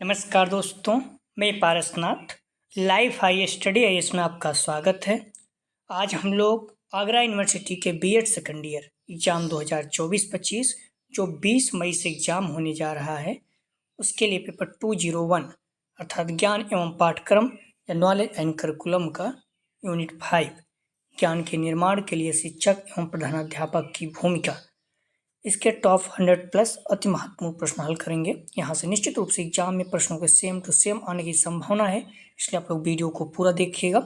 नमस्कार दोस्तों, मैं Parasnath life high study IAS में आपका स्वागत है। आज हम लोग आगरा यूनिवर्सिटी के बीएड सेकंड ईयर एग्जाम 2024-25 जो 20 मई से एग्जाम होने जा रहा है, उसके लिए पेपर 201 अर्थात ज्ञान एवं पाठ्यक्रम या नॉलेज एंड करिकुलम का यूनिट 5 ज्ञान के निर्माण के लिए शिक्षक एवं प्रधानाध्यापक की भूमिका, इसके टॉप 100 प्लस अति महत्वपूर्ण प्रश्न हल करेंगे। यहाँ से निश्चित रूप से एग्जाम में प्रश्नों के सेम टू सेम आने की संभावना है, इसलिए आप लोग वीडियो को पूरा देखिएगा।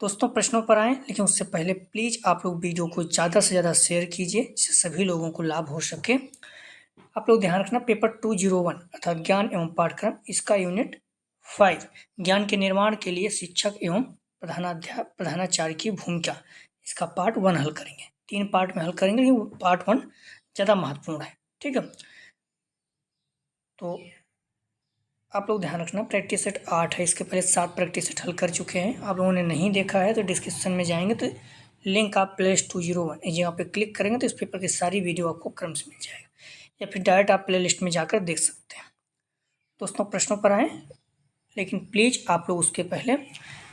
दोस्तों, प्रश्नों पर आएँ, लेकिन उससे पहले प्लीज़ आप लोग वीडियो को ज़्यादा से ज़्यादा शेयर कीजिए, जिससे सभी लोगों को लाभ हो सके। आप लोग ध्यान रखना, पेपर 201 अर्थात ज्ञान एवं पाठ्यक्रम, इसका यूनिट 5 ज्ञान के निर्माण के लिए शिक्षक एवं प्रधानाचार्य की भूमिका, इसका पार्ट 1 हल करेंगे। 3 पार्ट में हल करेंगे, लेकिन पार्ट 1 ज़्यादा महत्वपूर्ण है। ठीक है, तो आप लोग ध्यान रखना, प्रैक्टिस सेट 8 है, इसके पहले 7 प्रैक्टिस सेट हल कर चुके हैं। आप लोगों ने नहीं देखा है तो डिस्क्रिप्शन में जाएंगे तो लिंक आप प्लेलिस्ट 201 इस जगह पे क्लिक करेंगे तो इस पेपर की सारी वीडियो आपको क्रम से मिल जाएगा, या फिर डायरेक्ट आप प्लेलिस्ट में जाकर देख सकते हैं। दोस्तों, प्रश्नों पर आएँ, लेकिन प्लीज़ आप लोग उसके पहले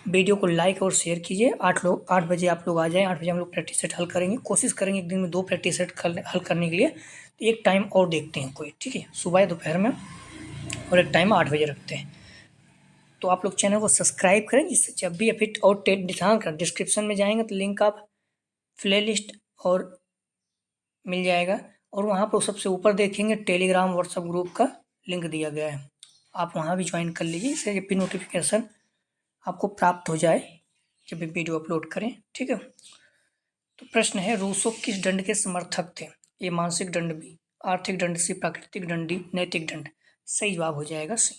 वीडियो को लाइक और शेयर कीजिए। 8 बजे आप लोग आ जाएँ। 8 बजे हम लोग प्रैक्टिस सेट हल करेंगे। कोशिश करेंगे एक दिन में 2 प्रैक्टिस सेट हल करने के लिए, तो एक टाइम और देखते हैं कोई, ठीक है, सुबह या दोपहर में, और एक टाइम 8 बजे रखते हैं। तो आप लोग चैनल को सब्सक्राइब करें, जिससे जब भी फिट और ध्यान कर डिस्क्रिप्शन में जाएंगे तो लिंक आप प्ले लिस्ट और मिल जाएगा, और वहाँ पर सबसे ऊपर देखेंगे टेलीग्राम व्हाट्सएप ग्रुप का लिंक दिया गया है, आप वहाँ भी ज्वाइन कर लीजिए, इससे जब भी नोटिफिकेशन आपको प्राप्त हो जाए जब भी वीडियो अपलोड करें। ठीक है, तो प्रश्न है, रूसो किस दंड के समर्थक थे? ये मानसिक दंड, बी आर्थिक दंड, सी प्राकृतिक दंड, डी नैतिक दंड। सही जवाब हो जाएगा सी,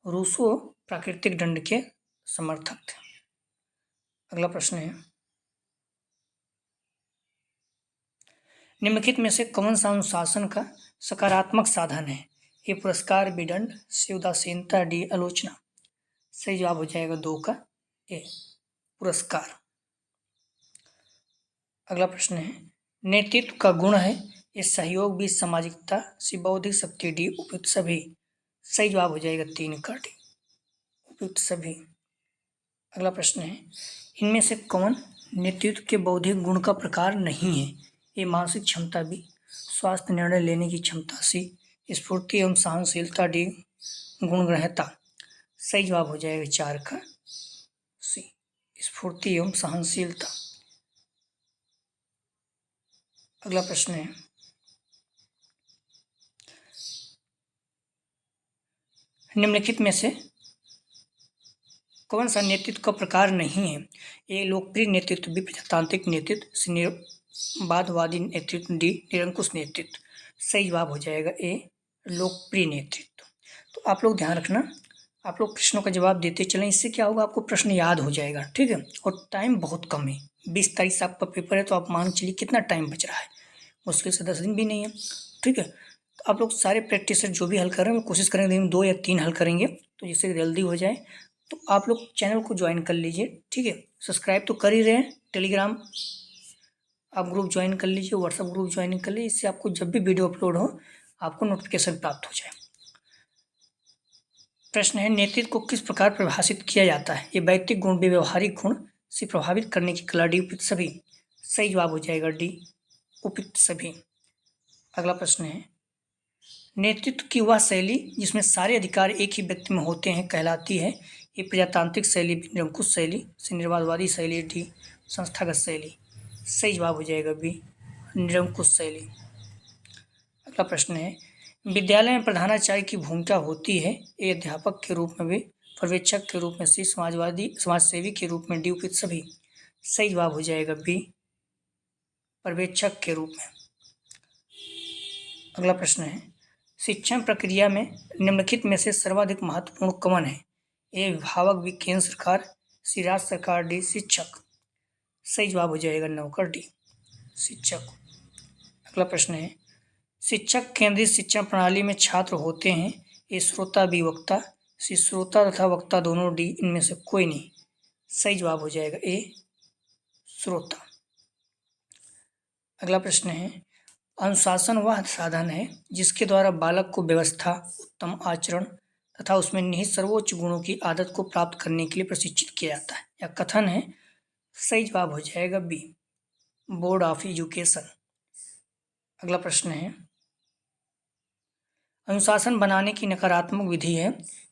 रूसो प्राकृतिक दंड के समर्थक थे। अगला प्रश्न है, निम्नलिखित में से कौन सा अनुशासन का सकारात्मक साधन है? ए पुरस्कार, बी दंड, सी उदासीनता, डी आलोचना। सही जवाब हो जाएगा 2 का ए, पुरस्कार। अगला प्रश्न है, नेतृत्व का गुण है? ये सहयोग, भी सामाजिकता, सी बौद्धिक शक्ति, डी उपयुक्त सभी। सही जवाब हो जाएगा 3 का डी, उपयुक्त सभी। अगला प्रश्न है, इनमें से कौन नेतृत्व के बौद्धिक गुण का प्रकार नहीं है? ये मानसिक क्षमता, बी स्वास्थ्य निर्णय लेने की क्षमता, सी स्फूर्ति एवं सहनशीलता, डी गुणग्रहता। सही जवाब हो जाएगा 4 का सी, स्फूर्ति एवं सहनशीलता। अगला प्रश्न है, निम्नलिखित में से कौन सा नेतृत्व का प्रकार नहीं है? ए लोकप्रिय नेतृत्व, बी प्रजातांत्रिक नेतृत्व, सी निरावादवादी नेतृत्व, डी निरंकुश नेतृत्व। सही जवाब हो जाएगा ए, लोकप्रिय नेतृत्व। तो आप लोग ध्यान रखना, आप लोग प्रश्नों का जवाब देते चलें, इससे क्या होगा, आपको प्रश्न याद हो जाएगा। ठीक है, और टाइम बहुत कम है, 20 तारीख से आपका पेपर है, तो आप मान चलिए कितना टाइम बच रहा है, मुश्किल से 10 दिन भी नहीं है। ठीक है, तो आप लोग सारे प्रैक्टिस जो भी हल कर रहे हैं, कोशिश करेंगे दिन में 2 या 3 हल करेंगे, तो जिससे जल्दी हो जाए। तो आप लोग चैनल को ज्वाइन कर लीजिए। ठीक है, सब्सक्राइब तो कर ही रहे हैं, टेलीग्राम आप ग्रुप ज्वाइन कर लीजिए, व्हाट्सएप ग्रुप ज्वाइन कर लीजिए, इससे आपको जब भी वीडियो अपलोड हो आपको नोटिफिकेशन प्राप्त हो जाए। प्रश्न है, नेतृत्व को किस प्रकार परिभाषित किया जाता है? ये व्यक्तिक गुण, भी व्यवहारिक गुण, से प्रभावित करने की कला, डी उपयुक्त सभी। सही जवाब हो जाएगा डी, उपयुक्त सभी। अगला प्रश्न है, नेतृत्व की वह शैली जिसमें सारे अधिकार एक ही व्यक्ति में होते हैं कहलाती है? ये प्रजातांत्रिक शैली, निरंकुश शैली, निरावादवादी शैली, डी संस्थागत शैली। सही जवाब हो जाएगा बी, निरंकुश शैली। अगला प्रश्न है, विद्यालय में प्रधानाचार्य की भूमिका होती है? ए अध्यापक के रूप में, बी पर्यवेक्षक के रूप में, सी समाजसेवी के रूप में, डी उपयुक्त सभी। सही जवाब हो जाएगा बी, पर्यवेक्षक के रूप में। अगला प्रश्न है, शिक्षण प्रक्रिया में निम्नलिखित में से सर्वाधिक महत्वपूर्ण कौन है? ए अभिभावक, बी केंद्र सरकार, सी राज्य सरकार, डी शिक्षक। सही जवाब हो जाएगा 9 का डी, शिक्षक। अगला प्रश्न है, शिक्षक केंद्रित शिक्षा प्रणाली में छात्र होते हैं? ए श्रोता, बी वक्ता, सी श्रोता तथा वक्ता दोनों, डी इनमें से कोई नहीं। सही जवाब हो जाएगा ए, श्रोता। अगला प्रश्न है, अनुशासन वह साधन है जिसके द्वारा बालक को व्यवस्था, उत्तम आचरण तथा उसमें निहित सर्वोच्च गुणों की आदत को प्राप्त करने के लिए प्रशिक्षित किया जाता है। यह कथन है। सही जवाब हो जाएगा बी, बोर्ड ऑफ एजुकेशन। अगला प्रश्न है, अनुशासन बनाने की नकारात्मक विधि है।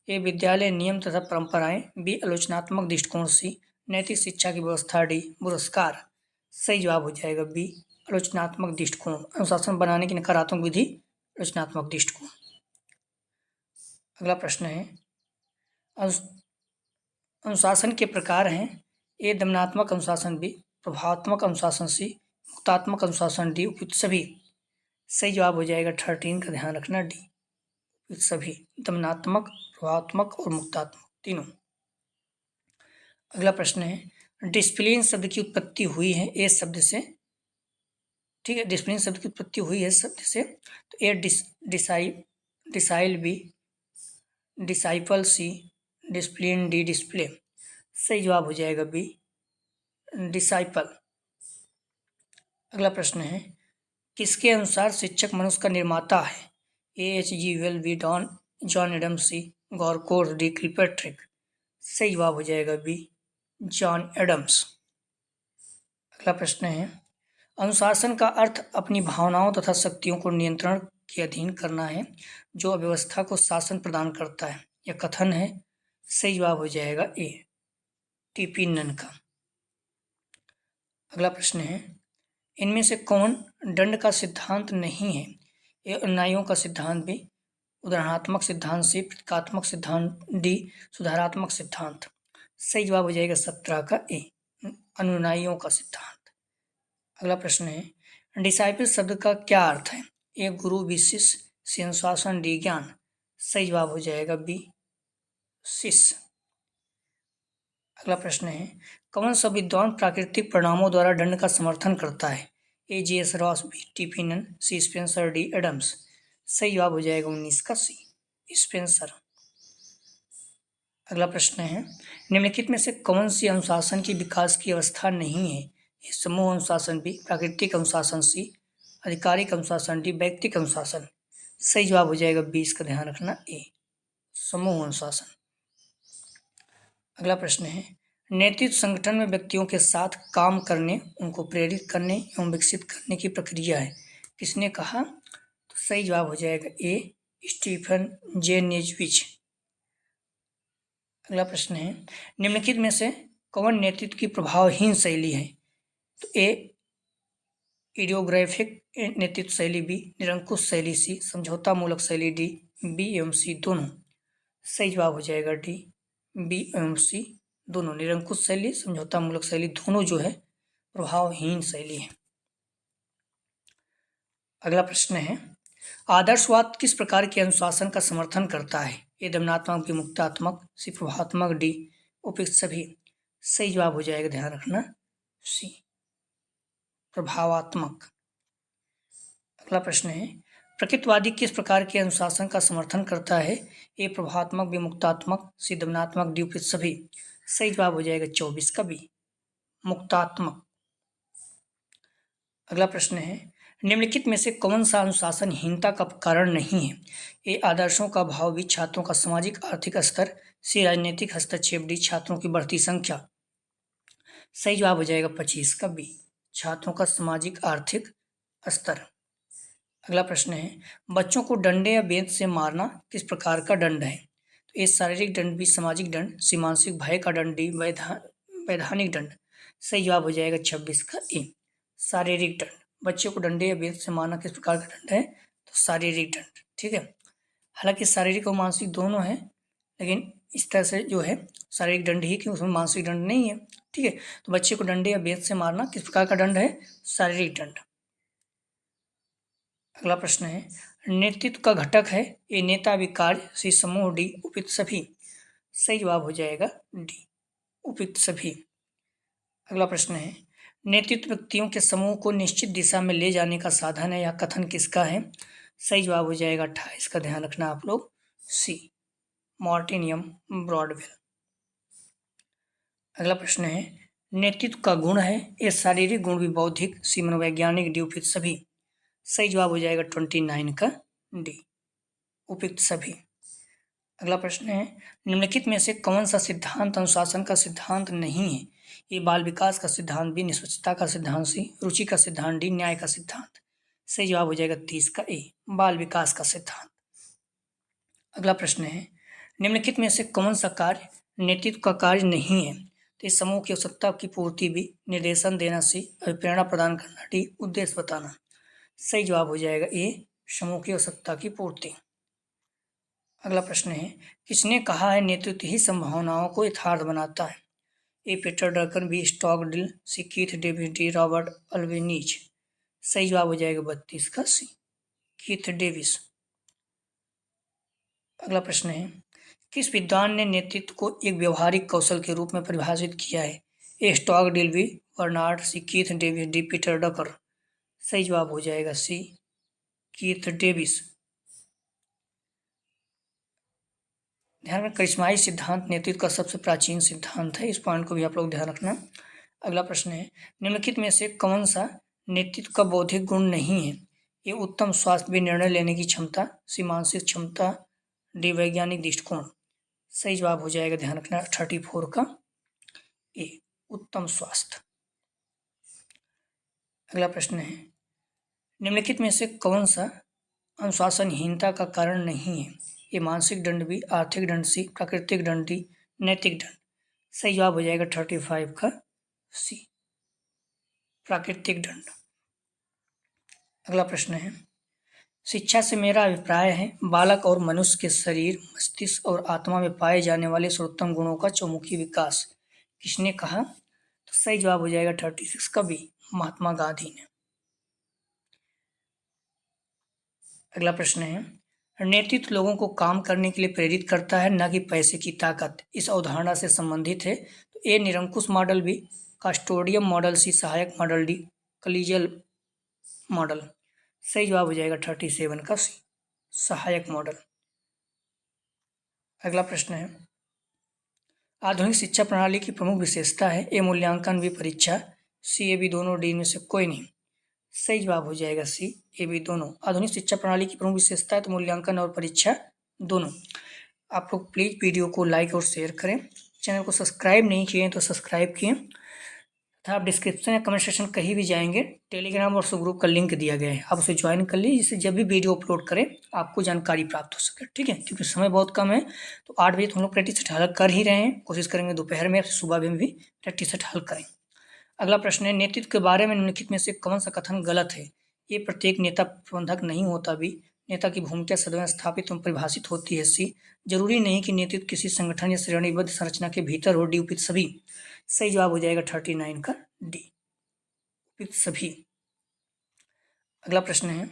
ए, विद्यालय नियम तथा परंपराएं। बी, आलोचनात्मक दृष्टिकोण। सी, नैतिक शिक्षा की व्यवस्था। डी, पुरस्कार। सही जवाब हो जाएगा बी, आलोचनात्मक दृष्टिकोण। अनुशासन बनाने की नकारात्मक विधि आलोचनात्मक दृष्टिकोण। अगला प्रश्न है, अनुशासन के प्रकार हैं। ए, दमनात्मक अनुशासन। बी, प्रभावात्मक अनुशासन। सी, मुक्तात्मक अनुशासन। डी, उपयुक्त सभी। सही जवाब हो जाएगा 13 का ध्यान रखना, डी, उपयुक्त सभी। दमनात्मक, प्रभावात्मक और मुक्तात्मक तीनों। अगला प्रश्न है, डिसिप्लिन शब्द की उत्पत्ति हुई है ए शब्द से। ठीक है, डिसिप्लिन शब्द की उत्पत्ति हुई है शब्द से। तो A, decile. B, disciple. C, discipline. D, display. सही जवाब हो जाएगा बी, डिसाइपल। अगला प्रश्न है, किसके अनुसार शिक्षक मनुष्य का निर्माता है। A, H G Wells. B, John Adams. C, गॉरकोर्स। D, Kilpatrick. सही जवाब हो जाएगा बी, जॉन एडम्स। अगला प्रश्न है, अनुशासन का अर्थ अपनी भावनाओं तथा शक्तियों को नियंत्रण के अधीन करना है, जो अव्यवस्था को शासन प्रदान करता है। यह कथन है। सही जवाब हो जाएगा ए, टीपी नन का। अगला प्रश्न है, इनमें से कौन दंड का सिद्धांत नहीं है। ए, अन्यायों का सिद्धांत। बी, उदाहरणात्मक सिद्धांत। सी, प्रतीकात्मक सिद्धांत। डी, सुधारात्मक सिद्धांत। सही जवाब हो जाएगा 17 का ए, अनुयायियों का सिद्धांत। अगला प्रश्न है, डिसाइपल शब्द का क्या अर्थ है। ए, गुरु। बी, शिष्य। सी, अनुशासन। डी, ज्ञान। सही जवाब हो जाएगा बी, शिष्य। अगला प्रश्न है, कौन सा विद्वान प्राकृतिक परिणामों द्वारा दंड का समर्थन करता है। A, G S Ross. B, T P Nunn. C, Spencer. D, Adams. सही जवाब हो जाएगा 19 का सी, स्पेंसर। अगला प्रश्न है, निम्नलिखित में से कौन सी अनुशासन की विकास की अवस्था नहीं है। ए, समूह अनुशासन। बी, प्राकृतिक अनुशासन। सी, आधिकारिक अनुशासन। डी, व्यक्तिक अनुशासन। सही जवाब हो जाएगा 20 का ध्यान रखना, ए, समूह अनुशासन। अगला प्रश्न है, नेतृत्व संगठन में व्यक्तियों के साथ काम करने, उनको प्रेरित करने एवं विकसित करने की प्रक्रिया है। किसने कहा। तो सही जवाब हो जाएगा ए, स्टीफन जे नेजविच। अगला प्रश्न है, निम्नलिखित में से कौन नेतृत्व की प्रभावहीन शैली है। तो ए, इडियोग्राफिक नेतृत्व शैली। बी, निरंकुश शैली। सी, समझौता मूलक शैली। डी, बी एवं सी दोनों। सही जवाब हो जाएगा डी, बी एवं सी दोनों। निरंकुश शैली, समझौता मूलक शैली दोनों जो है प्रभावहीन शैली है। अगला प्रश्न है, आदर्शवाद किस प्रकार के अनुशासन का समर्थन करता है। ए, दमनात्मक। बी, मुक्तात्मक। सी, प्रभावात्मक। डी, उपयुक्त सभी। सही जवाब हो जाएगा, ध्यान रखना, सी, प्रभावात्मक। अगला प्रश्न है, प्रकृतवादी किस प्रकार के अनुशासन का समर्थन करता है। ए, प्रभावात्मक। बी, मुक्तात्मक। सी, दमनात्मक। डी, उपयुक्त सभी। सही जवाब हो जाएगा 24 का बी, मुक्तात्मक। अगला प्रश्न है, निम्नलिखित में से कौन सा अनुशासनहीनता का कारण नहीं है। ए, आदर्शों का अभाव। बी, छात्रों का सामाजिक आर्थिक स्तर। सी, राजनीतिक हस्तक्षेप। डी, छात्रों की बढ़ती संख्या। सही जवाब हो जाएगा 25 का बी, छात्रों का सामाजिक आर्थिक स्तर। अगला प्रश्न है, बच्चों को डंडे या बेंत से मारना किस प्रकार का दंड है। तो ए, शारीरिक दंड। बी, सामाजिक दंड। सी, मानसिक भय का दंड। डी, वैधानिक दंड। सही जवाब हो जाएगा 26 का ए, शारीरिक दंड। बच्चे को डंडे या बेंत से मारना किस प्रकार का दंड है। तो शारीरिक दंड। ठीक है, हालांकि शारीरिक और मानसिक दोनों है, लेकिन इस तरह से जो है शारीरिक दंड ही, कि उसमें मानसिक दंड नहीं है। ठीक है, तो बच्चे को डंडे या बेंत से मारना किस प्रकार का दंड है। शारीरिक दंड। अगला प्रश्न है, नेतृत्व का घटक है। ए, नेता। बी, कार्य। सी, समूह। डी, उपयुक्त सभी। सही जवाब हो जाएगा डी, उपयुक्त सभी। अगला प्रश्न है, नेतृत्व व्यक्तियों के समूह को निश्चित दिशा में ले जाने का साधन है। यह कथन किसका है। सही जवाब हो जाएगा 28 का ध्यान रखना आप लोग, सी, मार्टिन एम ब्रॉडवेल। अगला प्रश्न है, नेतृत्व का गुण है। ए, शारीरिक गुण। बी, बौद्धिक। सी, मनोवैज्ञानिक। डी, उपयुक्त सभी। सही जवाब हो जाएगा 29 का डी, उपयुक्त सभी। अगला प्रश्न है, निम्नलिखित में से कौन सा सिद्धांत अनुशासन का सिद्धांत नहीं है? ए बाल विकास का सिद्धांत, बी निष्पक्षता का सिद्धांत, सी रुचि का सिद्धांत, डी न्याय का सिद्धांत। सही जवाब हो जाएगा 30 का ए, बाल विकास का सिद्धांत। अगला प्रश्न है, निम्नलिखित में से कौन सा कार्य नेतृत्व का कार्य नहीं है? तो इस समूह की आवश्यकता की पूर्ति, भी निर्देशन देना, सी अभिप्रेरणा प्रदान करना, डी उद्देश्य बताना। सही जवाब हो जाएगा ए, समूह की आवश्यकता की पूर्ति। अगला प्रश्न है, किसने कहा है नेतृत्व ही संभावनाओं को यथार्थ बनाता है? ए पीटर ड्रकर, बी स्टॉकडिल, सी कीथ डेविस, डी रॉबर्ट अल्बिनीज। सही जवाब हो जाएगा 32 का सी, कीथ डेविस। अगला प्रश्न है, किस विद्वान ने नेतृत्व को एक व्यवहारिक कौशल के रूप में परिभाषित किया है? A Stogdill, B Barnard, C Keith Davis, D Peter Drucker. सही जवाब हो जाएगा सी, कीथ डेविस। ध्यान में, करिश्माई सिद्धांत नेतृत्व का सबसे प्राचीन सिद्धांत है, इस पॉइंट को भी आप लोग ध्यान रखना। अगला प्रश्न है, निम्नलिखित में से कौन सा नेतृत्व का बौद्धिक गुण नहीं है? ये उत्तम स्वास्थ्य, भी निर्णय लेने की क्षमता, सी मानसिक क्षमता, डी वैज्ञानिक दृष्टिकोण। सही जवाब हो जाएगा, ध्यान रखना 34 का ए, उत्तम स्वास्थ्य। अगला प्रश्न है, निम्नलिखित में से कौन सा अनुशासनहीनता का कारण नहीं है? ये मानसिक दंड, भी आर्थिक दंड, सी प्राकृतिक दंड, डी नैतिक दंड। सही जवाब हो जाएगा 35 का सी, प्राकृतिक दंड। अगला प्रश्न है, शिक्षा से मेरा अभिप्राय है बालक और मनुष्य के शरीर, मस्तिष्क और आत्मा में पाए जाने वाले सर्वोत्तम गुणों का चौमुखी विकास। किसने कहा? तो सही जवाब हो जाएगा 36 का बी, महात्मा गांधी ने। अगला प्रश्न है, नेतृत्व लोगों को काम करने के लिए प्रेरित करता है, न कि पैसे की ताकत, इस अवधारणा से संबंधित है। तो ए निरंकुश मॉडल, बी कास्टोडियम मॉडल, सी सहायक मॉडल, डी कलीजियल मॉडल। सही जवाब हो जाएगा 37 का सी, सहायक मॉडल। अगला प्रश्न है, आधुनिक शिक्षा प्रणाली की प्रमुख विशेषता है? ए मूल्यांकन, बी परीक्षा, सी ए बी दोनों, डी में से कोई नहीं। सही जवाब हो जाएगा सी, ए बी दोनों। आधुनिक शिक्षा प्रणाली की प्रमुख विशेषता है तो मूल्यांकन और परीक्षा दोनों। आप लोग प्लीज़ वीडियो को लाइक और शेयर करें, चैनल को सब्सक्राइब नहीं किए तो सब्सक्राइब किए, तथा आप डिस्क्रिप्शन या कमेंट सेक्शन कहीं भी जाएंगे, टेलीग्राम और व्हाट्सएप ग्रुप का लिंक दिया गया है, आप उसे ज्वाइन कर लीजिए, जिससे जब भी वीडियो अपलोड करें आपको जानकारी प्राप्त हो सके। ठीक है, क्योंकि समय बहुत कम है, तो 8 बजे तो हम लोग प्रैक्टिस सेट हल कर ही रहे हैं, कोशिश करेंगे दोपहर में, सुबह में भी प्रैक्टिस सेट हल करें। अगला प्रश्न है, नेतृत्व के बारे में निम्नलिखित में से कौन सा कथन गलत है? ये प्रत्येक नेता प्रबंधक नहीं होता, भी नेता की भूमिका सदैव स्थापित एवं परिभाषित होती है, सी जरूरी नहीं कि नेतृत्व किसी संगठन या श्रेणीबद्ध संरचना के भीतर हो, डी उपयुक्त सभी। सही जवाब हो जाएगा 39 का डी, उपयुक्त सभी। अगला प्रश्न है,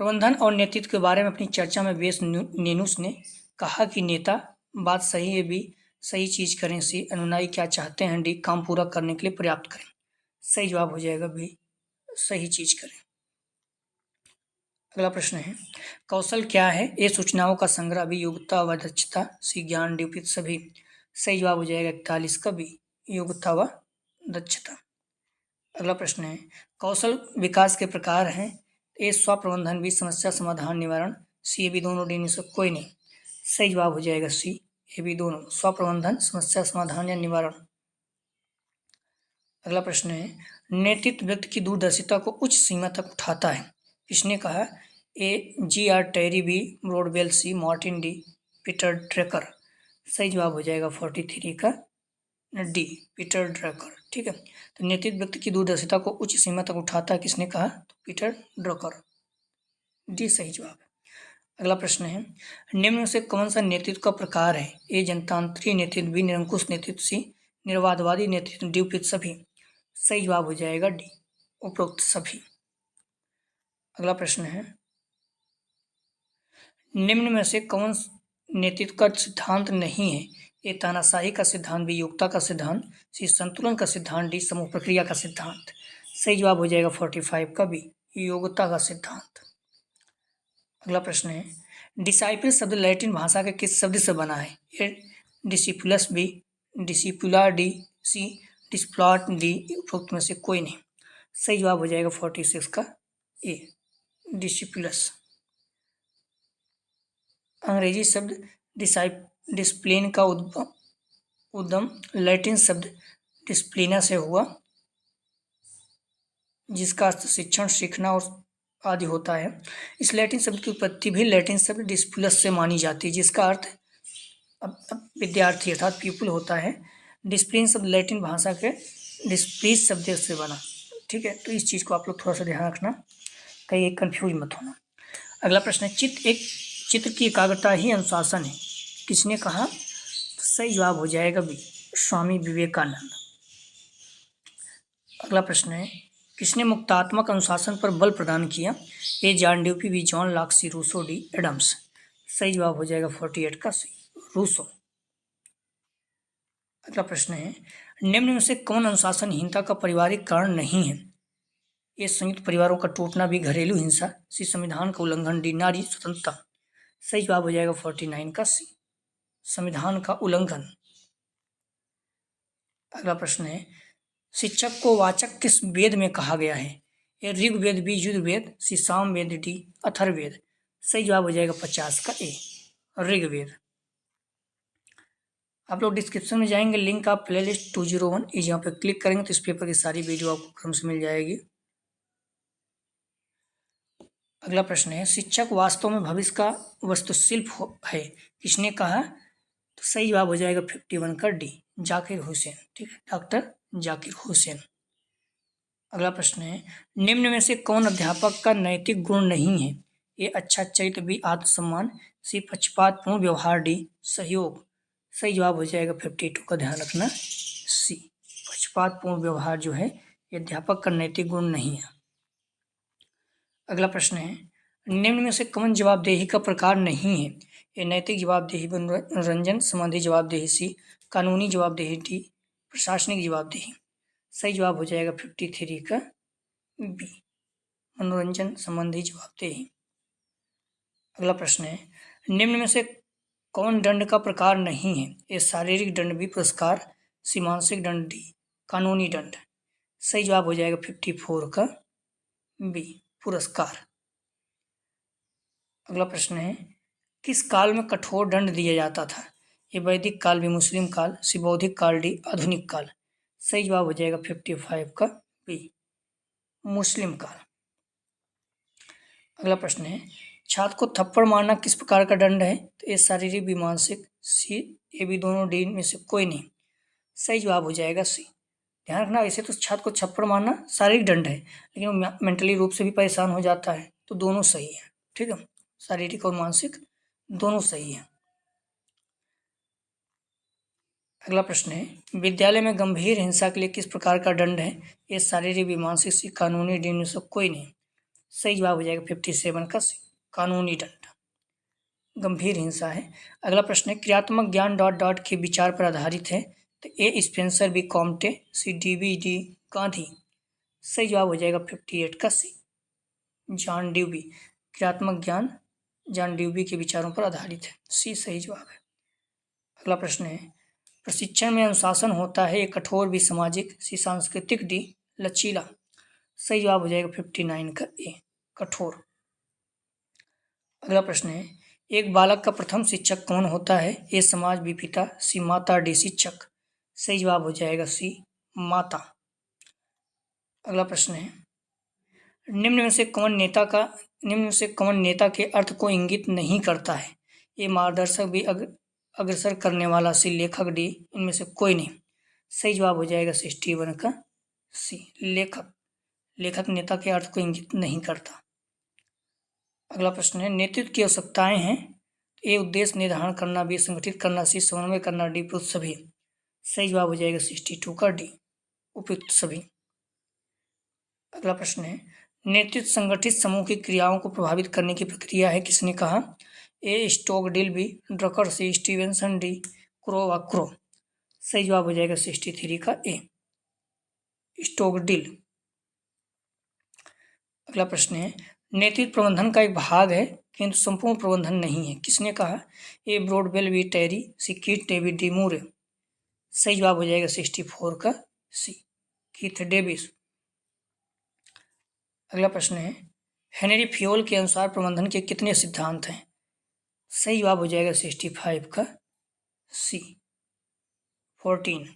प्रबंधन और नेतृत्व के बारे में अपनी चर्चा में वेस नेनुस ने कहा कि नेता बात सही है, भी सही चीज करें, सी अनुयायी क्या चाहते हैं, डी काम पूरा करने के लिए पर्याप्त करें। सही जवाब हो जाएगा भी सही चीज करें। अगला प्रश्न है, कौशल क्या है? ए सूचनाओं का संग्रह, बी योग्यता व दक्षता, सी ज्ञान, डी उपयुक्त सभी। सही जवाब हो जाएगा 41 का बी, योग्यता व दक्षता। अगला प्रश्न है, कौशल विकास के प्रकार हैं? ए स्व प्रबंधन, बी समस्या समाधान निवारण, सी ए बी दोनों, डी में से कोई नहीं। सही जवाब हो जाएगा सी, ए बी दोनों, स्व प्रबंधन, समस्या समाधान या निवारण। अगला प्रश्न है, नेतृत्व व्यक्ति की दूरदर्शिता को उच्च सीमा तक उठाता है। किसने कहा? ए जी आर टेरी, बी ब्रॉडवेल, सी मार्टिन, डी पीटर ड्रकर। सही जवाब हो जाएगा 43 का डी, पीटर ड्रकर। ठीक है, तो नेतृत्व व्यक्ति की दूरदर्शिता को उच्च सीमा तक उठाता है, किसने कहा? तो पीटर ड्रकर, डी सही जवाब है। अगला प्रश्न है, निम्न में से कौन सा नेतृत्व का प्रकार है? ए जनतांत्रिक नेतृत्व, बी निरंकुश नेतृत्व, सी निर्वादवादी नेतृत्व, डी उपयुक्त सभी। सही जवाब हो जाएगा डी, उपरोक्त सभी। अगला प्रश्न है, निम्न में से कौन नेतृत्व का सिद्धांत नहीं है? ए तानाशाही का सिद्धांत, बी योग्यता का सिद्धांत, सी संतुलन का सिद्धांत, डी समूह प्रक्रिया का सिद्धांत। सही जवाब हो जाएगा 45 का बी, योग्यता का सिद्धांत। अगला प्रश्न है, डिसाइपल शब्द लैटिन भाषा के किस शब्द से बना है? ए डिसिपुलस, बी डिसिपुला, डी सी डिस्प्लॉट, डी उपरोक्त में से कोई नहीं। सही जवाब हो जाएगा 46 का ए, डिसिपुलस। अंग्रेजी शब्द डिसिप्लिन का उद्गम लैटिन शब्द डिसिप्लिना से हुआ, जिसका अर्थ शिक्षण, सीखना और आदि होता है। इस लैटिन शब्द की उत्पत्ति भी लैटिन शब्द डिस्पुलस से मानी जाती है, जिसका अर्थ अब विद्यार्थी अर्थात पीपुल होता है। डिसिप्लिन शब्द लैटिन भाषा के डिस्प्लीस शब्द से बना। ठीक है, तो इस चीज़ को आप लोग थोड़ा सा ध्यान रखना, कहीं कंफ्यूज मत होना। अगला प्रश्न है, चित्र की एकाग्रता ही अनुशासन है, किसने कहा? तो सही जवाब हो जाएगा बी, स्वामी विवेकानंद। अगला प्रश्न है, किसने मुक्तात्मक अनुशासन पर बल प्रदान किया? A John Dewey, B John Locke, C Rousseau, D Adams. सही जवाब हो जाएगा 48 का सी, रूसो। अगला प्रश्न है, निम्न में से कौन अनुशासनहीनता का पारिवारिक कारण नहीं है? ए संयुक्त परिवारों का टूटना, बी घरेलू हिंसा, सी संविधान का उल्लंघन, डी नारी स्वतंत्रता। सही जवाब हो जाएगा 49 का सी, संविधान का उल्लंघन। अगला प्रश्न है, शिक्षक को वाचक किस वेद में कहा गया है? ए ऋग्वेद, बी यजुर्वेद, सी सामवेद, डी अथर्ववेद। सही जवाब हो जाएगा 50 का ए, ऋग्वेद। आप लोग डिस्क्रिप्शन में जाएंगे, लिंक आप प्लेलिस्ट 201 इस यहाँ पे क्लिक करेंगे तो इस पेपर की सारी वीडियो आपको क्रम से मिल जाएगी। अगला प्रश्न है, शिक्षक वास्तव में भविष्य का वास्तुशिल्प है, किसने कहा? तो सही जवाब हो जाएगा 51 का डी, जाकिर हुसैन। ठीक है, डॉक्टर जाकिर हुसैन। अगला प्रश्न है, निम्न में से कौन अध्यापक का नैतिक गुण नहीं है? ए अच्छा चरित्र, बी आत्मसम्मान, सी पक्षपातपूर्ण व्यवहार, डी सहयोग। सही जवाब हो जाएगा 52 का, ध्यान रखना सी, पक्षपातपूर्ण व्यवहार जो है ये अध्यापक का नैतिक गुण नहीं है। अगला प्रश्न है, निम्न में से कौन जवाबदेही का प्रकार नहीं है? ये नैतिक जवाबदेही, मनोरंजन संबंधी जवाबदेही, सी कानूनी जवाबदेही, डी प्रशासनिक जवाबदेही। सही जवाब हो जाएगा 53 का बी, मनोरंजन संबंधी जवाबदेही। अगला प्रश्न है, निम्न में से कौन दंड का प्रकार नहीं है? ये शारीरिक दंड, बी पुरस्कार, सी मानसिक दंड, डी कानूनी दंड। सही जवाब हो जाएगा 54 का बी, पुरस्कार। अगला प्रश्न है, किस काल में कठोर दंड दिया जाता था? ये वैदिक काल, भी मुस्लिम काल, सी बौद्धिक काल, डी आधुनिक काल। सही जवाब हो जाएगा 55 का बी, मुस्लिम काल। अगला प्रश्न है, छात्र को थप्पड़ मारना किस प्रकार का दंड है? तो ये शारीरिक, भी मानसिक, सी ये भी दोनों, डी में से कोई नहीं। सही जवाब हो जाएगा सी। ध्यान रखना, ऐसे तो छात्र को थप्पड़ मारना शारीरिक दंड है, लेकिन वो मेंटली रूप से भी परेशान हो जाता है, तो दोनों सही है। ठीक है, शारीरिक और मानसिक दोनों सही है। अगला प्रश्न है, विद्यालय में गंभीर हिंसा के लिए किस प्रकार का दंड है? ये शारीरिक, भी मानसिक, सी कानूनी, डी में से कोई नहीं। सही जवाब हो जाएगा 57 का सी, कानूनी दंड, गंभीर हिंसा है। अगला प्रश्न है, क्रियात्मक ज्ञान डॉट डॉट के विचार पर आधारित है? तो ए स्पेंसर, बी कॉम्टे, सी डीवी, डी गांधी। सही जवाब हो जाएगा 58 का सी, जॉन ड्यूबी। क्रियात्मक ज्ञान जॉन ड्यूबी के विचारों पर आधारित है, सी सही जवाब है। अगला प्रश्न है, प्रशिक्षण में अनुशासन होता है, एक कठोर, भी सामाजिक, सी सांस्कृतिक, डी लचीला। सही जवाब हो जाएगा 59 का ए, कठोर। अगला प्रश्न है, एक बालक का प्रथम शिक्षक कौन होता है? ए समाज, बी पिता, सी माता, डी शिक्षक। सही जवाब हो जाएगा सी, माता। अगला प्रश्न है, निम्न में से कौन नेता के अर्थ को इंगित नहीं करता है? ए मार्गदर्शक, भी अग्रसर करने वाला, सी लेखक, डी इनमें से कोई नहीं। सही जवाब हो जाएगा 61 का सी, लेखक। लेखक नेता के अर्थ को इंगित नहीं करता। अगला प्रश्न है, नेतृत्व की आवश्यकताएं हैं? ए उद्देश्य निर्धारण करना, बी संगठित करना, सी समन्वय करना, डी उपयुक्त सभी। सही जवाब हो जाएगा 62 का डी, उपयुक्त सभी। अगला प्रश्न है, नेतृत्व संगठित समूह की क्रियाओं को प्रभावित करने की प्रक्रिया है, किसने कहा? ए स्टोकडिल, बी ड्रकर, सी स्टीवेंसन, डी क्रो। सही जवाब हो जाएगा 63 का ए, स्टोकडिल। अगला प्रश्न है, नेतृत्व प्रबंधन का एक भाग है किंतु संपूर्ण प्रबंधन नहीं है, किसने कहा? ए ब्रॉडवेल, बी टेरी, सी कीथ डेविड, डी मूर। सही जवाब हो जाएगा 64 का सी, कीथ डेविस। अगला प्रश्न है, हेनरी फ्योल के अनुसार प्रबंधन के कितने सिद्धांत हैं? सही जवाब हो जाएगा 65 का सी 14।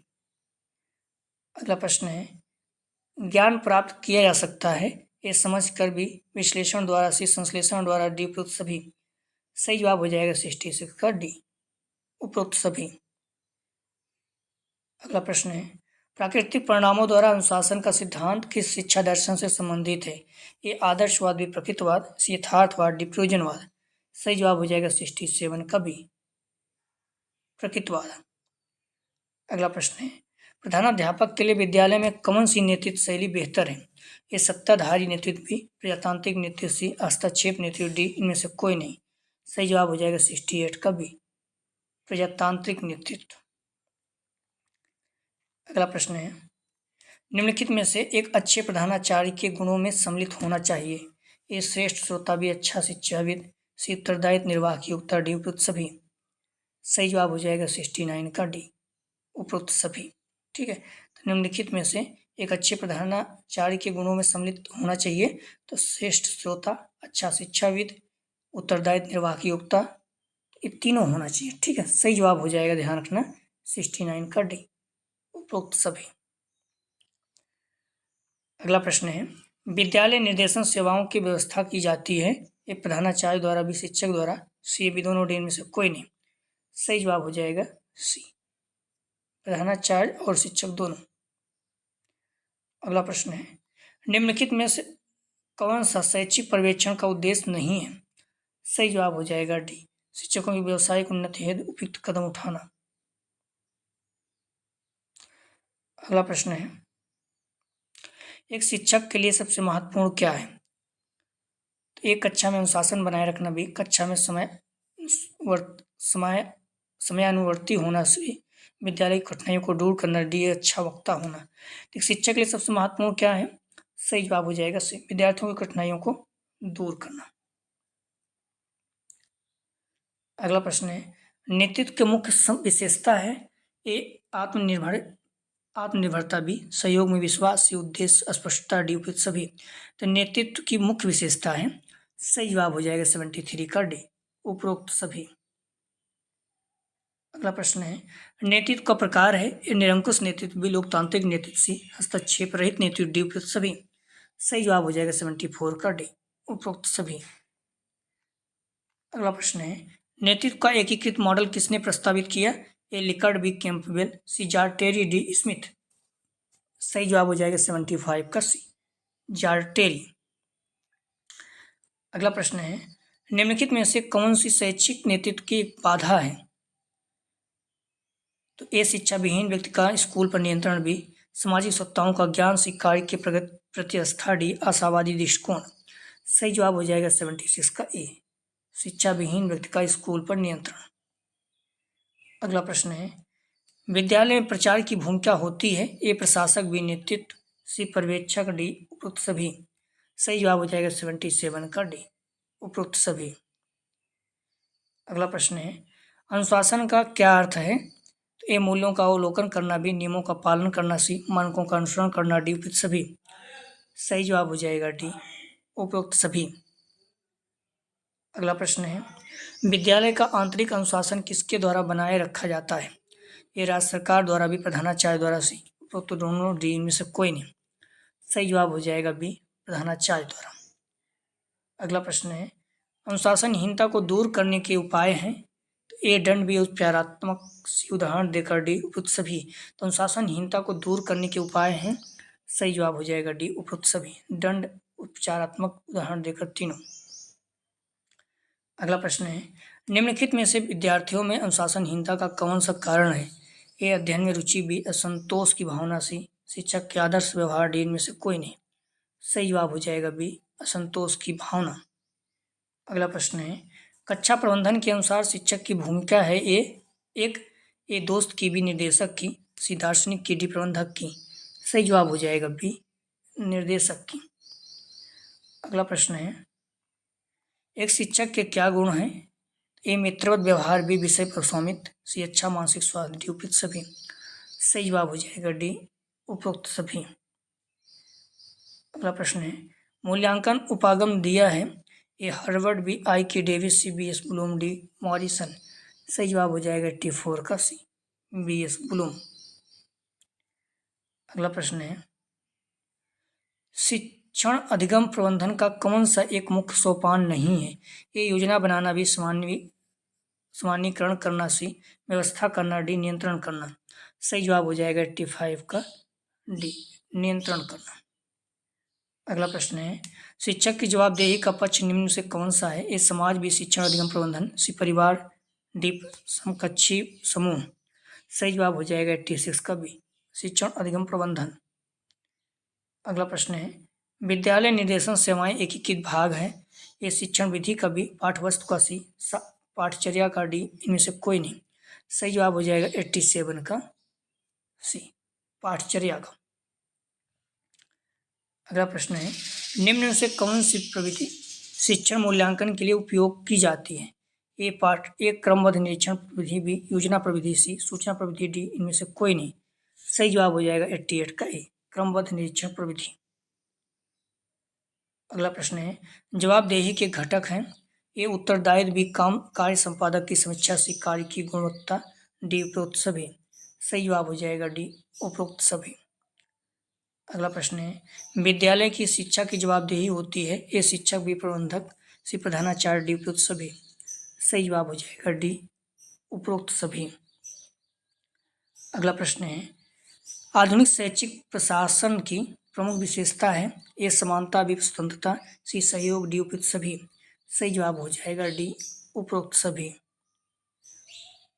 अगला प्रश्न है, ज्ञान प्राप्त किया जा सकता है ये समझ कर भी विश्लेषण द्वारा, सी संश्लेषण द्वारा, डी उपरोक्त सभी। सही जवाब हो जाएगा 66 का डी उपरोक्त सभी। अगला प्रश्न है, प्राकृतिक परिणामों द्वारा अनुशासन का सिद्धांत किस शिक्षा दर्शन से संबंधित है? ये आदर्शवाद, भी प्रकृतिवाद, यथार्थवाद, डिफ्यूजनवाद। सही जवाब हो जाएगा 67 का बी प्रकृतिवाद। अगला प्रश्न है, प्रधानाध्यापक के लिए विद्यालय में कौन सी नेतृत्व शैली बेहतर है? ये सत्ताधारी नेतृत्व भी, प्रजातांत्रिक नेतृत्व सी, हस्तक्षेप नेतृत्व डी, इनमें से कोई नहीं। सही जवाब हो जाएगा 68 का बी प्रजातांत्रिक नेतृत्व। अगला प्रश्न है, निम्नलिखित में से एक अच्छे प्रधानाचार्य के गुणों में सम्मिलित होना चाहिए? ए श्रेष्ठ श्रोता भी, अच्छा शिक्षाविद, सी उत्तरदायित्व निर्वाहक योग्यता, डी उपरोक्त सभी। सही जवाब हो जाएगा 69 का डी उपरोक्त सभी। ठीक है, तो निम्नलिखित में से एक अच्छे प्रधानाचार्य के गुणों में सम्मिलित होना चाहिए, तो श्रेष्ठ श्रोता, अच्छा शिक्षाविद, उत्तरदायित्व निर्वाहक योग्यता, ये तीनों होना चाहिए। ठीक है, सही जवाब हो जाएगा, ध्यान रखना, 69 का डी उपरोक्त सभी। अगला प्रश्न है, विद्यालय निर्देशन सेवाओं की व्यवस्था की जाती है? ये प्रधानाचार्य द्वारा भी, शिक्षक द्वारा, सी भी दोनों, डी में से कोई नहीं। सही जवाब हो जाएगा सी प्रधानाचार्य और शिक्षक दोनों। अगला प्रश्न है, निम्नलिखित में से कौन सा शैक्षिक पर्यवेक्षण का उद्देश्य नहीं है? सही जवाब हो जाएगा डी शिक्षकों की व्यावसायिक उन्नति हेतु उपयुक्त कदम उठाना। अगला प्रश्न है, एक शिक्षक के लिए सबसे महत्वपूर्ण क्या है? तो एक, कक्षा में अनुशासन बनाए रखना, भी कक्षा में समयानुवर्ती होना, सी विद्यालय की कठिनाइयों को दूर करना, डी अच्छा वक्ता होना। तो एक शिक्षक के लिए सबसे महत्वपूर्ण क्या है? सही जवाब हो जाएगा सी विद्यार्थियों की कठिनाइयों को दूर करना। अगला प्रश्न है, नेतृत्व की मुख्य विशेषता है? ए आत्मनिर्भरता, भी सहयोग में विश्वास, सी उद्देश्य स्पष्टता, डी उपयुक्त सभी। तो नेतृत्व की मुख्य विशेषता है, सही जवाब हो जाएगा 73 का डी उपरोक्त सभी। अगला प्रश्न है, नेतृत्व का प्रकार है? ये निरंकुश नेतृत्व, भी लोकतांत्रिक नेतृत्व, सी हस्तक्षेप रहित नेतृत्व, डी उपयुक्त सभी। सही जवाब हो जाएगा 74 का डी उपरोक्त सभी। अगला प्रश्न है, नेतृत्व का एकीकृत मॉडल किसने प्रस्तावित किया? ए लिकर्ट, बी कैंपबेल, सी जार्टेरी, डी स्मिथ। सही जवाब हो जाएगा 75 का सी जार्टेरी। अगला प्रश्न है, निम्नलिखित में से कौन सी शैक्षिक नेतृत्व की एक बाधा है? तो ए शिक्षा विहीन व्यक्ति का स्कूल पर नियंत्रण, भी सामाजिक सत्ताओं का ज्ञान, सी कार्य के प्रति आस्था, डी आशावादी दृष्टिकोण। सही जवाब हो जाएगा 76 का ए शिक्षा विहीन व्यक्ति का स्कूल पर नियंत्रण। अगला प्रश्न है, विद्यालय में प्रचार की भूमिका होती है? ए प्रशासक, बी नेतृत्व, सी पर्यवेक्षक, डी उपरोक्त सभी। सही जवाब हो जाएगा 77 का डी उपरोक्त सभी। अगला प्रश्न है, अनुशासन का क्या अर्थ है? तो ए मूल्यों का अवलोकन करना, भी नियमों का पालन करना, सी मानकों का अनुसरण करना, डी उपयुक्त सभी। सही जवाब हो जाएगा डी उपरोक्त सभी। अगला प्रश्न है, विद्यालय का आंतरिक अनुशासन किसके द्वारा बनाए रखा जाता है? ये राज्य सरकार द्वारा, भी प्रधानाचार्य द्वारा, सी उपरोक्त दोनों, डी में से कोई नहीं। सही जवाब हो जाएगा बी प्रधानाचार्य द्वारा। अगला प्रश्न है, अनुशासनहीनता को दूर करने के उपाय हैं? तो ए दंड, भी उपचारात्मक, सी उदाहरण देकर, डी उपयुक्त सभी। तो अनुशासनहीनता को दूर करने के उपाय हैं, सही जवाब हो जाएगा डी उपयुक्त सभी, दंड, उपचारात्मक, उदाहरण देकर, तीनों। अगला प्रश्न है, निम्नलिखित में से विद्यार्थियों में अनुशासनहीनता का कौन सा कारण है? ए अध्ययन में रुचि, बी असंतोष की भावना, सी शिक्षक के आदर्श व्यवहार, डी इनमें से कोई नहीं। सही जवाब हो जाएगा बी असंतोष की भावना। अगला प्रश्न है, कक्षा प्रबंधन के अनुसार शिक्षक की भूमिका है? ए दोस्त की, बी निर्देशक की, सी दार्शनिक की, डी प्रबंधक की। सही जवाब हो जाएगा बी निर्देशक की। अगला प्रश्न है, एक शिक्षक के क्या गुण हैं? ए मित्रवत व्यवहार, बी विषय पर स्वामित्व, सी अच्छा मानसिक स्वास्थ्य, डी उपयुक्त सभी। सही जवाब हो जाएगा डी उपरोक्त सभी। अगला प्रश्न है, मूल्यांकन उपागम दिया है? ए Harvard, B I K Davies, C B S Bloom, D Morrison. सही जवाब हो जाएगा 84 का सी, बी एस ब्लूम। अगला प्रश्न है, शिक्षण अधिगम प्रबंधन का कौन सा एक मुख्य सोपान नहीं है? ये योजना बनाना, भी सामान्यीकरण करना, सी व्यवस्था करना, डी नियंत्रण करना। सही जवाब हो जाएगा 85 का डी, नियंत्रण करना। अगला प्रश्न है, शिक्षक की जवाबदेही का पक्ष निम्न से कौन सा है? ए समाज, बी शिक्षण अधिगम प्रबंधन, सी परिवार, डी समकक्षी समूह। सही जवाब हो जाएगा 86 का बी, शिक्षण अधिगम प्रबंधन। अगला प्रश्न है, विद्यालय निर्देशन सेवाएं एकीकृत भाग है। ये शिक्षण विधि का बी, पाठ्यवस्तु का सी, पाठचर्या का डी, इनमें से कोई नहीं। सही जवाब हो जाएगा 87 का सी, पाठचर्या का। अगला प्रश्न है, निम्न में से कौन सी प्रविधि शिक्षण मूल्यांकन के लिए उपयोग की जाती है? ए क्रमबद्ध निरीक्षण प्रविधि, बी योजना प्रविधि, सी सूचना प्रविधि, डी इनमें से कोई नहीं। सही जवाब हो जाएगा 88 का ए, क्रमबद्ध निरीक्षण प्रविधि। अगला प्रश्न है, जवाबदेही के घटक हैं। ए उत्तरदायित्व, बी कार्य संपादक की समीक्षा, सी कार्य की गुणवत्ता, डी उपरोक्त सभी। सही जवाब हो जाएगा डी, उपरोक्त सभी। अगला प्रश्न है, विद्यालय की शिक्षा की जवाबदेही होती है। ए शिक्षक, बी प्रबंधक, सी प्रधानाचार्य, डी उपरोक्त सभी। सही जवाब हो जाएगा डी, उपरोक्त सभी। अगला प्रश्न है, आधुनिक शैक्षिक प्रशासन की प्रमुख विशेषता है। ए समानता, बी स्वतंत्रता, सी सहयोग, डी उपरोक्त सभी। सही जवाब हो जाएगा डी, उपरोक्त सभी।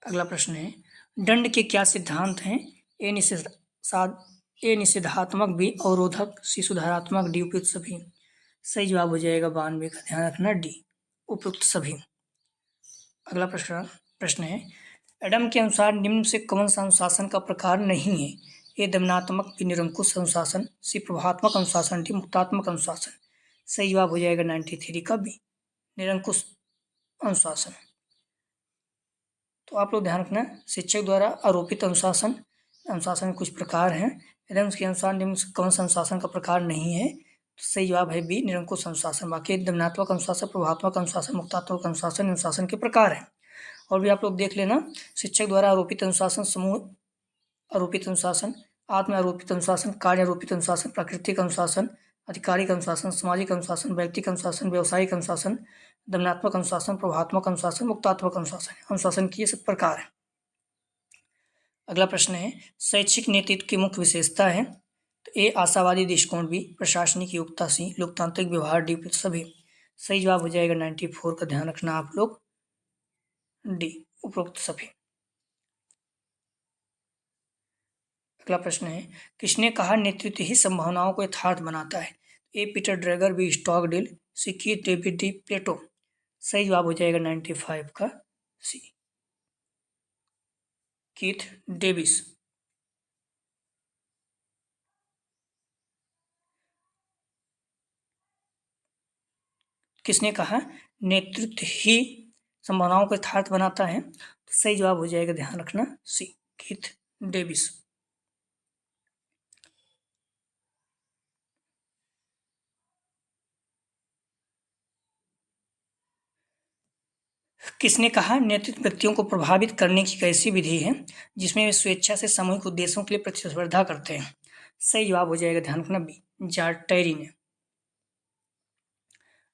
अगला प्रश्न है, दंड के क्या सिद्धांत हैं? ए निषेधात्मक, बी अवरोधक, सी सुधारात्मक, डी उपयुक्त सभी। सही जवाब हो जाएगा 92 का, ध्यान रखना डी, उपयुक्त सभी। अगला प्रश्न है, एडम के अनुसार निम्न से कौन सा अनुशासन का प्रकार नहीं है? ए दमनात्मक, बी निरंकुश अनुशासन, सी प्रभावात्मक अनुशासन, डी मुक्तात्मक अनुशासन। सही जवाब हो जाएगा 93 का बी, निरंकुश अनुशासन। तो आप लोग ध्यान रखना, शिक्षक द्वारा आरोपित अनुशासन में कुछ प्रकार हैं। एडम्स के अनुसार निम्न से कौन सा अनुशासन का प्रकार नहीं है? तो सही जवाब है बी, निरंकुश अनुशासन। बाकी दमनात्मक अनुशासन, प्रभावात्मक अनुशासन, मुक्तात्मक अनुशासन के प्रकार हैं। और भी आप लोग देख लेना, शिक्षक द्वारा आरोपित अनुशासन, समूह आरोपित अनुशासन, आत्म आरोपित अनुशासन, कार्य आरोपित अनुशासन, प्राकृतिक अनुशासन, आधिकारिक अनुशासन, सामाजिक अनुशासन, व्यक्तिगत अनुशासन, व्यावसायिक अनुशासन, दमनात्मक अनुशासन, प्रभावात्मक अनुशासन, मुक्तात्मक अनुशासन की ये सब प्रकार है। अगला प्रश्न है, शैक्षिक नेतृत्व की मुख्य विशेषता है। तो ए आशावादी दृष्टिकोण, बी प्रशासनिक योग्यता, सी लोकतांत्रिक व्यवहार, डी सभी। सही जवाब हो जाएगा 94 का, ध्यान रखना आप लोग डी, उपरोक्त सभी। अगला प्रश्न है, किसने कहा नेतृत्व ही संभावनाओं को यथार्थ बनाता है? ए पीटर ड्रैगर, बी स्टॉकडेल, सी कीथ डेविड, डी प्लेटो। सही जवाब हो जाएगा 95 का सी, कीथ डेविस। किसने कहा नेतृत्व ही संभावनाओं को यथार्थ बनाता है? तो सही जवाब हो जाएगा, ध्यान रखना सी, कीथ डेविस। किसने कहा नेतृत्व व्यक्तियों को प्रभावित करने की एक ऐसी विधि है जिसमें वे स्वेच्छा से सामूहिक उद्देश्यों के लिए प्रतिस्पर्धा करते हैं? सही जवाब हो जाएगा, ध्यान रखना बी, जॉर्ज टैरी ने।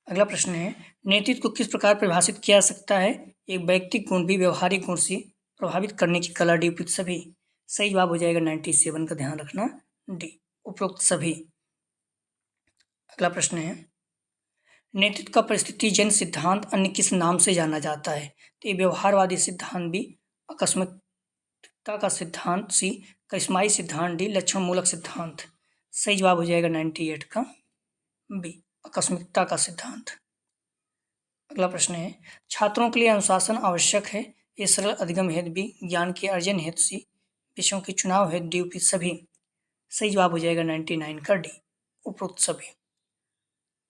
अगला प्रश्न है, नेतृत्व को किस प्रकार परिभाषित किया जा सकता है? एक व्यक्तिक गुण, भी व्यवहारिक गुण, से प्रभावित करने की कला, डी उपयुक्त सभी। सही जवाब हो जाएगा 97 का, ध्यान रखना डी, उपयुक्त सभी। अगला प्रश्न है, नेतृत्व का परिस्थितिजन्य सिद्धांत अन्य किस नाम से जाना जाता है? तो ये व्यवहारवादी सिद्धांत, बी आकस्मिकता का सिद्धांत, सी करिश्माई सिद्धांत, डी लक्षण मूलक सिद्धांत। सही जवाब हो जाएगा 98 का बी, आकस्मिकता का सिद्धांत। अगला प्रश्न है, छात्रों के लिए अनुशासन आवश्यक है। ये सरल अधिगम हेतु, बी ज्ञान के अर्जन हेतु, सी विषयों के चुनाव हेतु, डी उपयुक्त सभी। सही जवाब हो जाएगा 99 का डी, उपरोक्त सभी।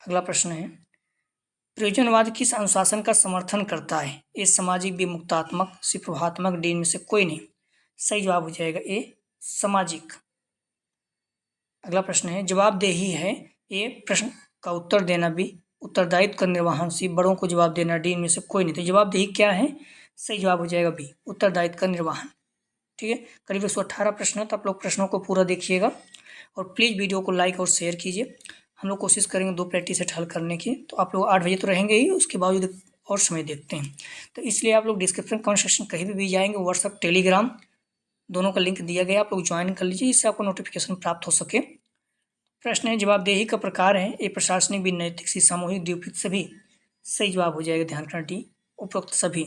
अगला प्रश्न है, प्रयोजनवाद किस अनुशासन का समर्थन करता है? ए सामाजिक, बी मुक्तात्मक, सी प्रभावात्मक, डी में से कोई नहीं। सही जवाब हो जाएगा ए सामाजिक। अगला प्रश्न है, जवाबदेही है। ए प्रश्न का उत्तर देना, बी उत्तरदायित्व का निर्वहन, सी बड़ों को जवाब देना, डी इनमें से कोई नहीं। तो जवाबदेही क्या है? सही जवाब हो जाएगा बी, उत्तरदायित्व का निर्वहन। ठीक है, करीब 118 प्रश्न है, तो आप लोग प्रश्नों को पूरा देखिएगा और प्लीज़ वीडियो को लाइक और शेयर कीजिए। हम लोग कोशिश करेंगे 2 प्रैक्टिस सेट हल करने की। तो आप लोग 8 बजे तो रहेंगे ही, उसके बावजूद और समय देखते हैं। तो इसलिए आप लोग डिस्क्रिप्शन कमेंट सेक्शन कहीं भी जाएंगे, व्हाट्सअप टेलीग्राम दोनों का लिंक दिया गया, आप लोग ज्वाइन कर लीजिए, इससे आपको नोटिफिकेशन प्राप्त हो सके। प्रश्न है, जवाबदेही का प्रकार है ए प्रशासनिक, बी नैतिक, सी सामूहिक, डी उपयुक्त सभी। सही जवाब हो जाएगा, ध्यान रखना, डी उपयुक्त सभी।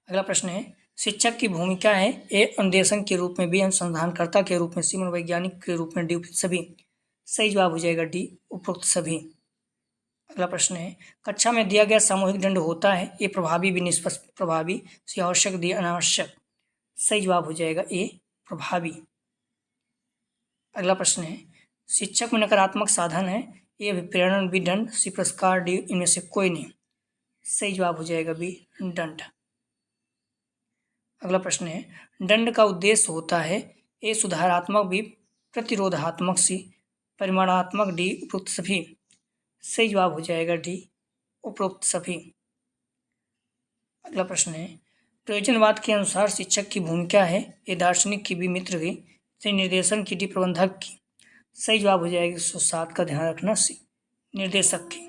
अगला प्रश्न है, शिक्षक की भूमिका है ए अनुदेशक के रूप में, बी अनुसंधानकर्ता के रूप में, सी मनोवैज्ञानिक के रूप में, डी उपयुक्त सभी। सही जवाब हो जाएगा डी उपयुक्त सभी। अगला प्रश्न है, कक्षा में दिया गया सामूहिक दंड होता है ए प्रभावी, बी निष्पक्ष प्रभावी, सी आवश्यक, डी अनावश्यक। सही जवाब हो जाएगा ए प्रभावी। अगला प्रश्न है, शिक्षक में नकारात्मक साधन है ए अभिप्रेरण, बी दंड, सी पुरस्कार, डी इनमें से कोई नहीं। सही जवाब हो जाएगा बी दंड। अगला प्रश्न है, दंड का उद्देश्य होता है ए सुधारात्मक, बी प्रतिरोधात्मक, सी परिमाणात्मक, डी उपरोक्त सभी। सही जवाब हो जाएगा डी उपरोक्त सभी। अगला प्रश्न है, प्रयोजनवाद के अनुसार शिक्षक की भूमिका है ए दार्शनिक की, बी मित्र की, सी निर्देशन की, डी प्रबंधक की। सही जवाब हो जाएगा 107 का, ध्यान रखना, सी निर्देशक की।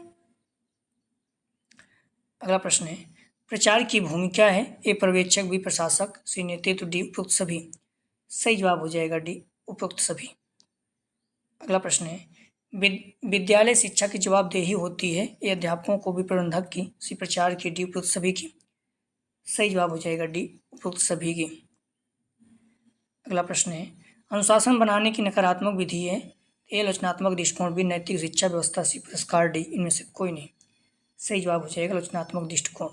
अगला प्रश्न है, प्रचार की भूमिका है ए पर्यवेक्षक, बी प्रशासक, सी नेतृत्व, डी उपयुक्त सभी। सही जवाब हो जाएगा डी उपयुक्त सभी। अगला प्रश्न है, विद्यालय शिक्षा की जवाबदेही होती है ए अध्यापकों को, बी प्रबंधक की, सी प्रचार की, डी उपयुक्त सभी की। सही जवाब हो जाएगा डी उपयुक्त सभी की। अगला प्रश्न है, अनुशासन बनाने की नकारात्मक विधि है ए आलोचनात्मक दृष्टिकोण, बी नैतिक शिक्षा व्यवस्था, सी पुरस्कार, डी इनमें से कोई नहीं। सही जवाब हो जाएगा आलोचनात्मक दृष्टिकोण।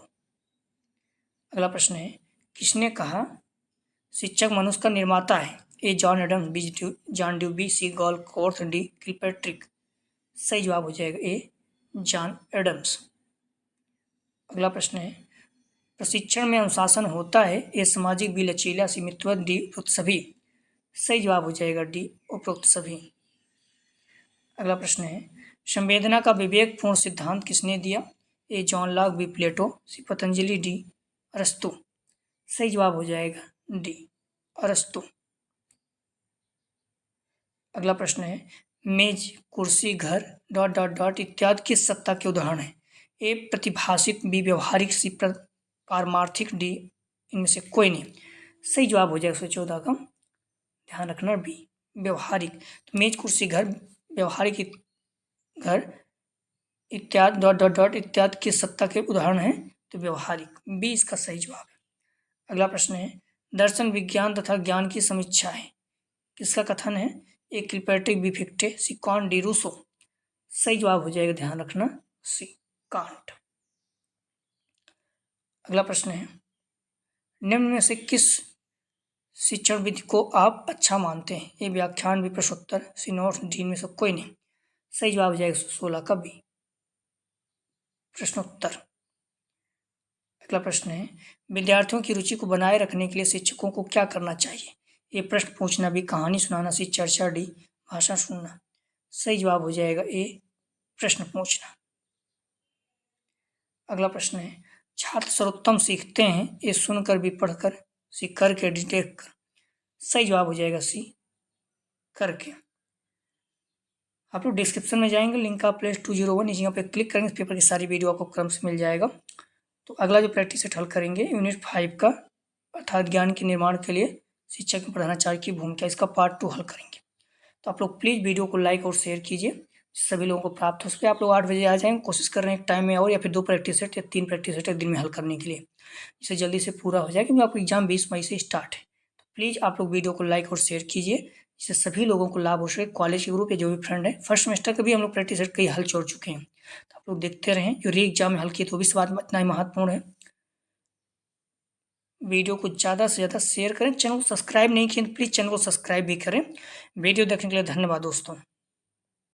अगला प्रश्न है, किसने कहा शिक्षक मनुष्य का निर्माता है ए जॉन एडम्स, बी जॉन ड्यूबी, सी गॉल कोर्थ, डी किलपैट्रिक। सही जवाब हो जाएगा ए जॉन एडम्स। अगला प्रश्न है, प्रशिक्षण में अनुशासन होता है ए सामाजिक, बी लचीला, सी मित्रवत, डी उपयुक्त सभी। सही जवाब हो जाएगा डी उपयुक्त सभी। अगला प्रश्न है, संवेदना का विवेकपूर्ण सिद्धांत किसने दिया ए जॉन लॉक, बी प्लेटो, सी पतंजलि, डी अरस्तु। सही जवाब हो जाएगा डी अरस्तु। अगला प्रश्न है, मेज, कुर्सी, घर डॉट डॉट डॉट इत्यादि किस सत्ता के उदाहरण हैं ए प्रतिभाषिक, बी व्यवहारिक, सी पारमार्थिक, डी इनमें से कोई नहीं। सही जवाब हो जाएगा 114 का, ध्यान रखना, बी व्यवहारिक। तो मेज, कुर्सी, घर, व्यवहारिक, घर इत्यादि डॉट डॉट डॉट इत्यादि किस सत्ता के उदाहरण हैं? तो व्यवहारिक, बी इसका सही जवाब है। अगला प्रश्न है, दर्शन विज्ञान तथा ज्ञान की समीक्षा है किसका कथन है A Kilpatrick, B Fichte, C Comte, D Rousseau. सही जवाब हो जाएगा, ध्यान रखना, सी कांट। अगला प्रश्न है, निम्न में से किस शिक्षण विधि को आप अच्छा मानते हैं ए व्याख्यान, बी प्रश्नोत्तर, सी नोट्स, डी में से कोई नहीं। सही जवाब हो जाएगा 16 का, बी प्रश्नोत्तर। अगला प्रश्न है, विद्यार्थियों की रुचि को बनाए रखने के लिए शिक्षकों को क्या करना चाहिए ए प्रश्न पूछना, बी कहानी सुनाना, सी चर्चा, डी भाषण सुनना। सही जवाब हो जाएगा ए प्रश्न पूछना। अगला प्रश्न है, छात्र सर्वोत्तम सीखते हैं ए सुनकर, बी पढ़कर, सी करके, डी देख कर। सही जवाब हो जाएगा सी करके। आप लोग डिस्क्रिप्शन में जाएंगे, लिंक का प्लेस 201 नीचे यहाँ पे क्लिक करेंगे, इस पेपर की सारी वीडियो आपको क्रम से मिल जाएगा। तो अगला जो प्रैक्टिस सेट हल करेंगे यूनिट 5 का, अर्थात ज्ञान के निर्माण के लिए शिक्षक में प्रधानाचार्य की भूमिका, इसका पार्ट 2 हल करेंगे। तो आप लोग प्लीज़ वीडियो को लाइक और शेयर कीजिए, सभी लोगों को प्राप्त हो सके। आप लोग 8 बजे आ जाएंगे, कोशिश कर रहे हैं एक टाइम में और या फिर 2 प्रैक्टिस सेट या 3 प्रैक्टिस सेट एक दिन में हल करने के लिए, जिससे जल्दी से पूरा हो जाए, क्योंकि आपका एग्जाम 20 मई से स्टार्ट है। तो प्लीज़ आप लोग वीडियो को लाइक और शेयर कीजिए, जिससे सभी लोगों को लाभ हो सके। कॉलेज के ग्रुप या जो भी फ्रेंड है, फर्स्ट सेमेस्टर के भी हम लोग प्रैक्टिस सेट कई हल छोड़ चुके हैं, तो आप लोग देखते रहें। जो री एग्जाम में हल किए तो भी बात इतना ही महत्वपूर्ण है। वीडियो को ज़्यादा से ज़्यादा शेयर करें, चैनल को सब्सक्राइब नहीं किए तो प्लीज़ चैनल को सब्सक्राइब भी करें। वीडियो देखने के लिए धन्यवाद दोस्तों।